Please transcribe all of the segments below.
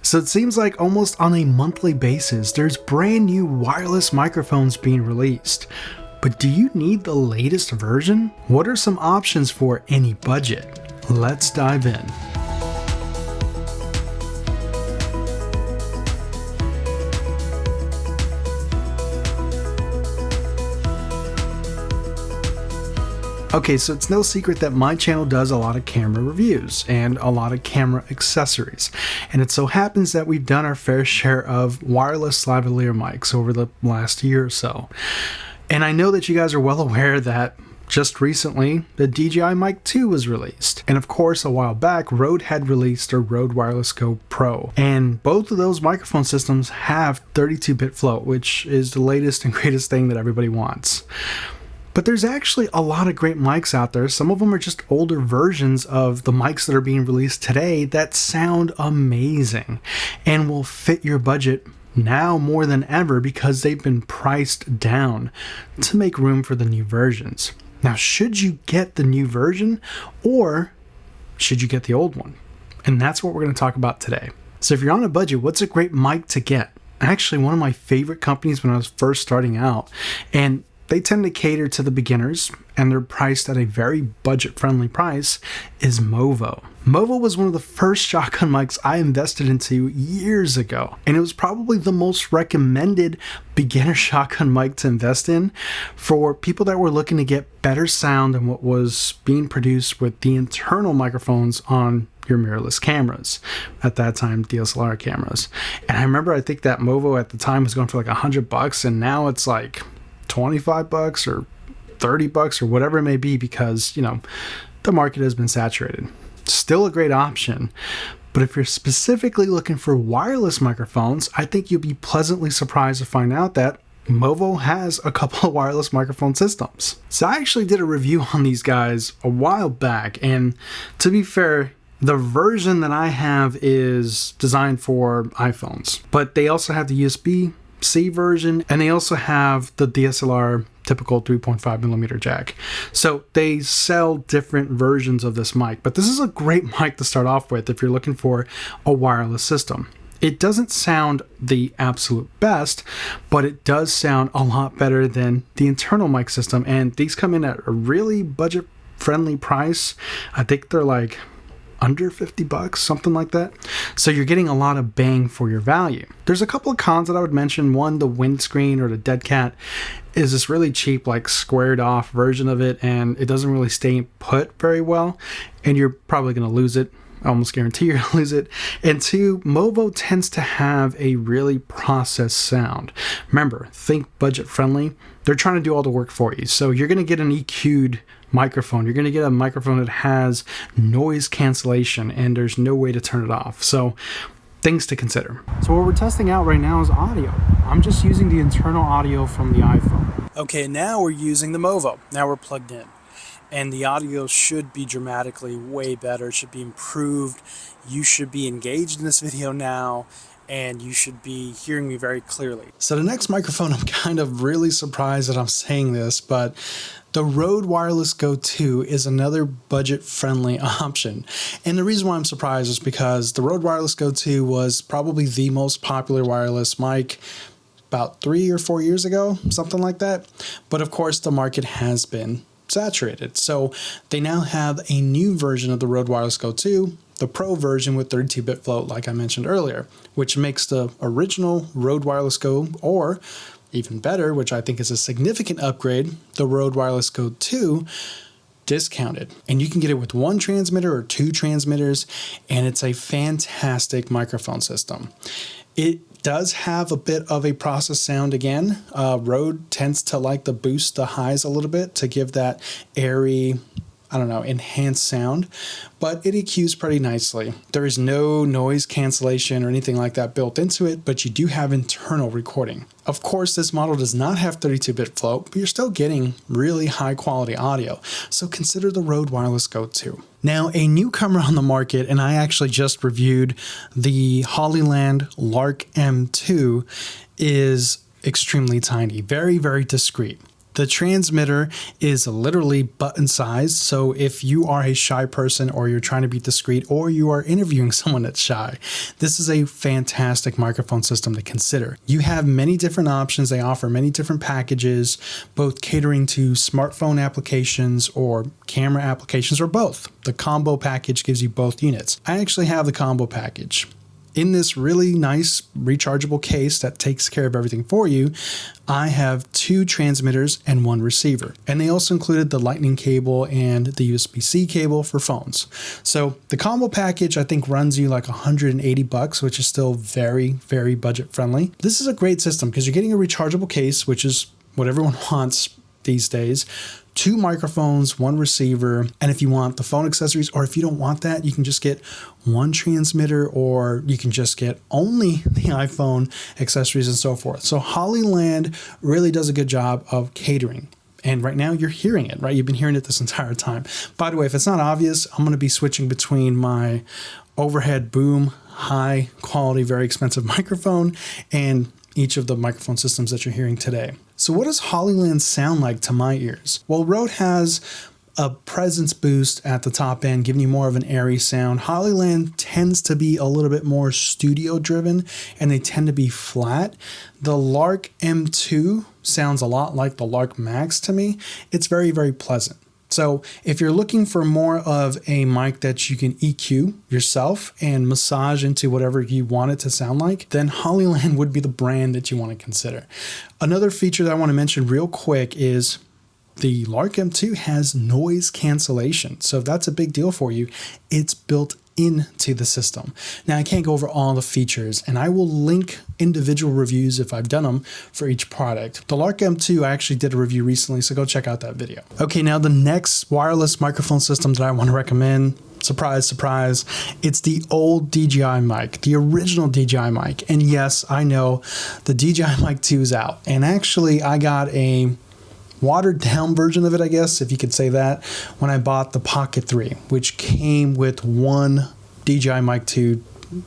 So it seems like almost on a monthly basis, there's brand new wireless microphones being released. But do you need the latest version? What are some options for any budget? Let's dive in. Okay, so it's no secret that my channel does a lot of camera reviews and a lot of camera accessories. And it so happens that we've done our fair share of wireless lavalier mics over the last year or so. And I know that you guys are well aware that just recently, the DJI Mic 2 was released. And of course, a while back, Rode had released their Rode Wireless Go Pro. And both of those microphone systems have 32-bit float, which is the latest and greatest thing that everybody wants. But there's actually a lot of great mics out there. Some of them are just older versions of the mics that are being released today that sound amazing and will fit your budget now more than ever because they've been priced down to make room for the new versions. Now, should you get the new version or should you get the old one? And that's what we're going to talk about today. So if you're on a budget, what's a great mic to get? Actually, one of my favorite companies when I was first starting out, and they tend to cater to the beginners and they're priced at a very budget-friendly price, is Movo. Movo was one of the first shotgun mics I invested into years ago, and it was probably the most recommended beginner shotgun mic to invest in for people that were looking to get better sound than what was being produced with the internal microphones on your mirrorless cameras, at that time DSLR cameras. And I remember I think that Movo at the time was going for like $100, and now it's like $25 or $30 or whatever it may be because, you know, the market has been saturated. Still a great option, but if you're specifically looking for wireless microphones, I think you'll be pleasantly surprised to find out that Movo has a couple of wireless microphone systems. So I actually did a review on these guys a while back, and to be fair, the version that I have is designed for iPhones, but they also have the USB-C version, and they also have the DSLR typical 3.5mm jack. So they sell different versions of this mic, but this is a great mic to start off with if you're looking for a wireless system. It doesn't sound the absolute best, but it does sound a lot better than the internal mic system, and these come in at a really budget-friendly price. I think they're like under $50, something like that. So you're getting a lot of bang for your value. There's a couple of cons that I would mention. One, the windscreen or the dead cat is this really cheap, like squared off version of it, and it doesn't really stay put very well, and you're probably going to lose it. I almost guarantee you're going to lose it. And two, Movo tends to have a really processed sound. Remember, think budget friendly. They're trying to do all the work for you. So you're going to get an EQ'd microphone. You're going to get a microphone that has noise cancellation and there's no way to turn it off. So things to consider. So what we're testing out right now is audio. I'm just using the internal audio from the iPhone. Okay, now we're using the Movo. Now we're plugged in. And the audio should be dramatically way better. It should be improved. You should be engaged in this video now, and you should be hearing me very clearly. So the next microphone, I'm kind of really surprised that I'm saying this, but the Rode Wireless Go 2 is another budget-friendly option. And the reason why I'm surprised is because the Rode Wireless Go 2 was probably the most popular wireless mic about 3 or 4 years ago, something like that. But of course, the market has been saturated. So they now have a new version of the Rode Wireless Go 2, the Pro version with 32-bit float, like I mentioned earlier, which makes the original Rode Wireless Go, or even better, which I think is a significant upgrade, the Rode Wireless Go 2, discounted. And you can get it with one transmitter or two transmitters, and it's a fantastic microphone system. It does have a bit of a processed sound again. Rode tends to like to boost the highs a little bit to give that airy, I don't know, enhanced sound, but it EQs pretty nicely. There is no noise cancellation or anything like that built into it, but you do have internal recording. Of course, this model does not have 32-bit float, but you're still getting really high quality audio. So consider the Rode Wireless Go 2. Now, a newcomer on the market, and I actually just reviewed the Hollyland Lark M2, is extremely tiny, very, very discreet. The transmitter is literally button sized, so if you are a shy person or you're trying to be discreet or you are interviewing someone that's shy, this is a fantastic microphone system to consider. You have many different options. They offer many different packages, both catering to smartphone applications or camera applications or both. The combo package gives you both units. I actually have the combo package. In this really nice rechargeable case that takes care of everything for you, I have 2 transmitters and 1 receiver. And they also included the lightning cable and the USB-C cable for phones. So the combo package I think runs you like $180, which is still very, very budget friendly. This is a great system because you're getting a rechargeable case, which is what everyone wants these days. 2 microphones, 1 receiver, and if you want the phone accessories, or if you don't want that, you can just get 1 transmitter, or you can just get only the iPhone accessories and so forth. So Hollyland really does a good job of catering. And right now you're hearing it, right? You've been hearing it this entire time. By the way, if it's not obvious, I'm going to be switching between my overhead boom, high quality, very expensive microphone, and each of the microphone systems that you're hearing today. So what does Hollyland sound like to my ears? Well, Rode has a presence boost at the top end, giving you more of an airy sound. Hollyland tends to be a little bit more studio driven, and they tend to be flat. The Lark M2 sounds a lot like the Lark Max to me. It's very, very pleasant. So if you're looking for more of a mic that you can EQ yourself and massage into whatever you want it to sound like, then Hollyland would be the brand that you want to consider. Another feature that I want to mention real quick is the Lark M2 has noise cancellation. So if that's a big deal for you, it's built into the system. Now I can't go over all the features, and I will link individual reviews if I've done them for each product. The Lark M2, I actually did a review recently, so go check out that video. Okay, now the next wireless microphone system that I want to recommend, surprise, surprise, it's the old DJI Mic, the original DJI Mic. And yes, I know the DJI Mic 2 is out, and actually I got a watered down version of it, I guess, if you could say that, when I bought the Pocket 3, which came with 1 DJI Mic 2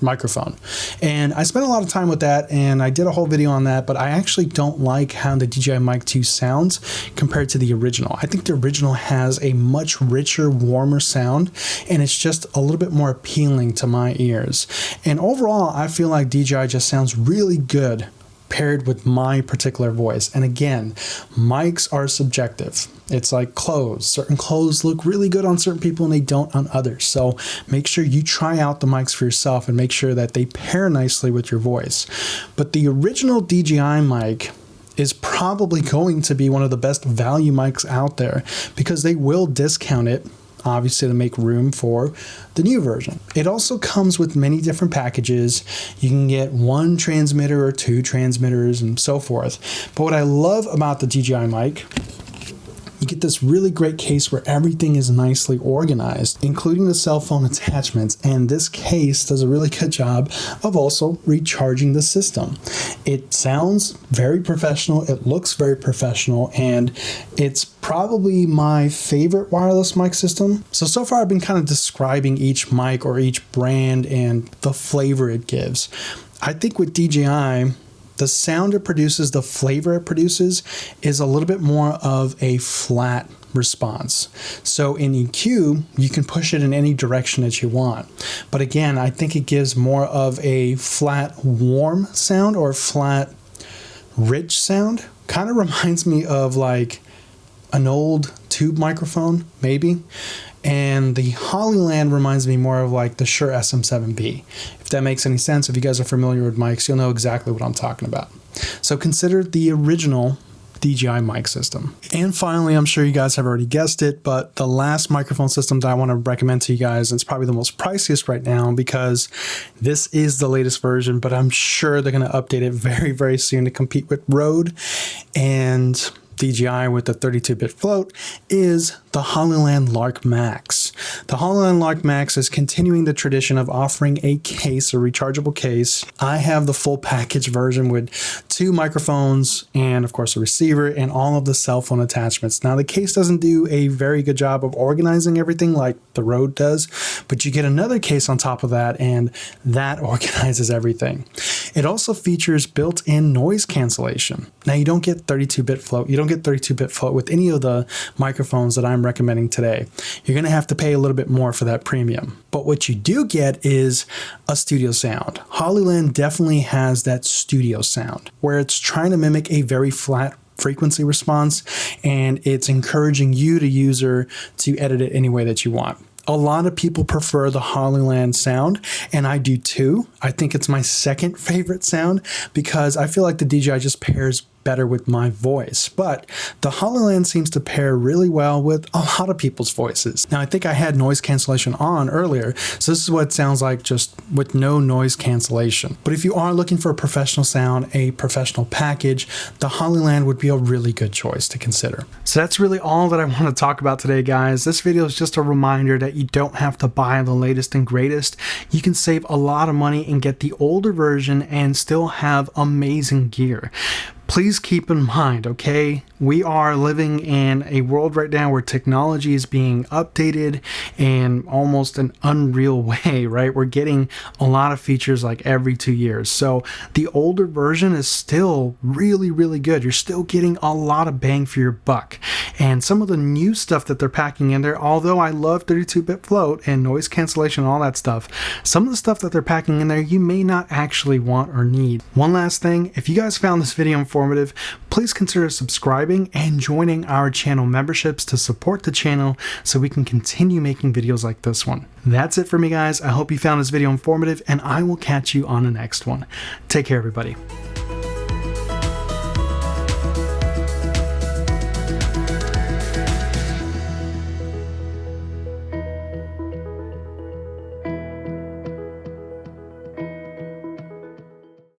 microphone. And I spent a lot of time with that, and I did a whole video on that, but I actually don't like how the DJI Mic 2 sounds compared to the original. I think the original has a much richer, warmer sound, and it's just a little bit more appealing to my ears. And overall, I feel like DJI just sounds really good paired with my particular voice. And again, mics are subjective. It's like clothes. Certain clothes look really good on certain people and they don't on others. So make sure you try out the mics for yourself and make sure that they pair nicely with your voice. But the original DJI mic is probably going to be one of the best value mics out there because they will discount it, obviously, to make room for the new version. It also comes with many different packages. You can get 1 transmitter or 2 transmitters and so forth. But what I love about the DJI mic, you get this really great case where everything is nicely organized, including the cell phone attachments. And this case does a really good job of also recharging the system. It sounds very professional. It looks very professional. And it's probably my favorite wireless mic system. So far I've been kind of describing each mic or each brand and the flavor it gives. I think with DJI, the sound it produces, the flavor it produces is a little bit more of a flat response. So in EQ, you can push it in any direction that you want. But again, I think it gives more of a flat, warm sound or flat, rich sound. Kind of reminds me of like an old tube microphone, maybe. And the Hollyland reminds me more of like the Shure SM7B. If that makes any sense, if you guys are familiar with mics, you'll know exactly what I'm talking about. So consider the original DJI mic system. And finally, I'm sure you guys have already guessed it, but the last microphone system that I want to recommend to you guys, it's probably the most priciest right now because this is the latest version, but I'm sure they're going to update it very, very soon to compete with Rode and DJI with the 32-bit float, is the Hollyland Lark Max. The Hollyland Lark Max is continuing the tradition of offering a case, a rechargeable case. I have the full package version with 2 microphones and of course a receiver and all of the cell phone attachments. Now the case doesn't do a very good job of organizing everything like the Rode does, but you get another case on top of that and that organizes everything. It also features built-in noise cancellation. Now, you don't get 32-bit float. You don't get 32-bit float with any of the microphones that I'm recommending today. You're going to have to pay a little bit more for that premium. But what you do get is a studio sound. Hollyland definitely has that studio sound where it's trying to mimic a very flat frequency response, and it's encouraging you, the user, to edit it any way that you want. A lot of people prefer the Hollyland sound, and I do too. I think it's my second favorite sound because I feel like the DJI just pairs better with my voice, but the Hollyland seems to pair really well with a lot of people's voices. Now, I think I had noise cancellation on earlier, so this is what it sounds like just with no noise cancellation. But if you are looking for a professional sound, a professional package, the Hollyland would be a really good choice to consider. So that's really all that I want to talk about today, guys. This video is just a reminder that you don't have to buy the latest and greatest. You can save a lot of money and get the older version and still have amazing gear. Please keep in mind, okay, we are living in a world right now where technology is being updated in almost an unreal way, right? We're getting a lot of features like every 2 years. So the older version is still really, really good. You're still getting a lot of bang for your buck. And some of the new stuff that they're packing in there, although I love 32-bit float and noise cancellation and all that stuff, some of the stuff that they're packing in there you may not actually want or need. One last thing, if you guys found this video informative, please consider subscribing and joining our channel memberships to support the channel so we can continue making videos like this one. That's it for me, guys. I hope you found this video informative, and I will catch you on the next one. Take care, everybody.